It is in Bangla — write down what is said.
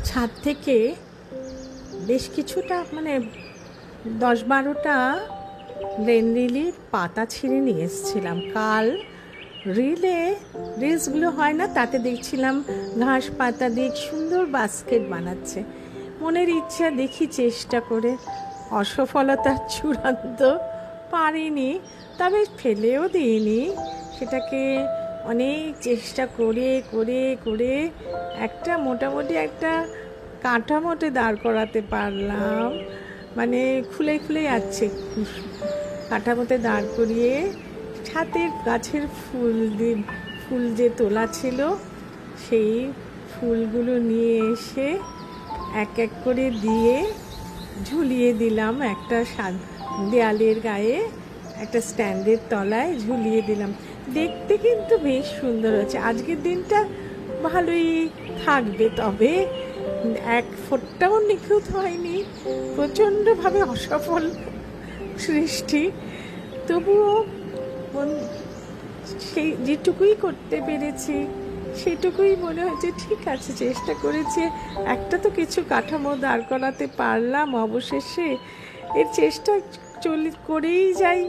ছাদ থেকে বেশ কিছুটা মানে 10-12টা রেন লিলির পাতা ছিঁড়ে নিয়ে এসেছিলাম। কাল রিলসগুলো হয় না, তাতে দেখছিলাম ঘাস পাতা দিয়ে সুন্দর বাস্কেট বানাচ্ছে। মনের ইচ্ছা, দেখি চেষ্টা করে, অসফলতার চূড়ান্ত, পারিনি। তবে ফেলেও দিইনি, সেটাকে অনেক চেষ্টা করে করে করে একটা মোটামুটি একটা কাঠামোতে দাঁড় করাতে পারলাম। মানে খুলে খুলে যাচ্ছে। কাঠামোতে দাঁড় করিয়ে ছাদের গাছের ফুল যে তোলা ছিল, সেই ফুলগুলো নিয়ে এসে এক এক করে দিয়ে ঝুলিয়ে দিলাম একটা দেয়ালের গায়ে, একটা স্ট্যান্ডের তলায় ঝুলিয়ে দিলাম। দেখতে কিন্তু বেশ সুন্দর হচ্ছে। আজকের দিনটা ভালোই থাকবে, তবে এক ফোঁটাও নিখুঁত হয়নি, প্রচণ্ডভাবে অসফল সৃষ্টি। তবুও সেই যেটুকুই করতে পেরেছি সেটুকুই মনে হচ্ছে ঠিক আছে, চেষ্টা করেছি। একটা তো কিছু কাঠামো দাঁড় করাতে পারলাম অবশেষে। এর চেষ্টা করেই যাই।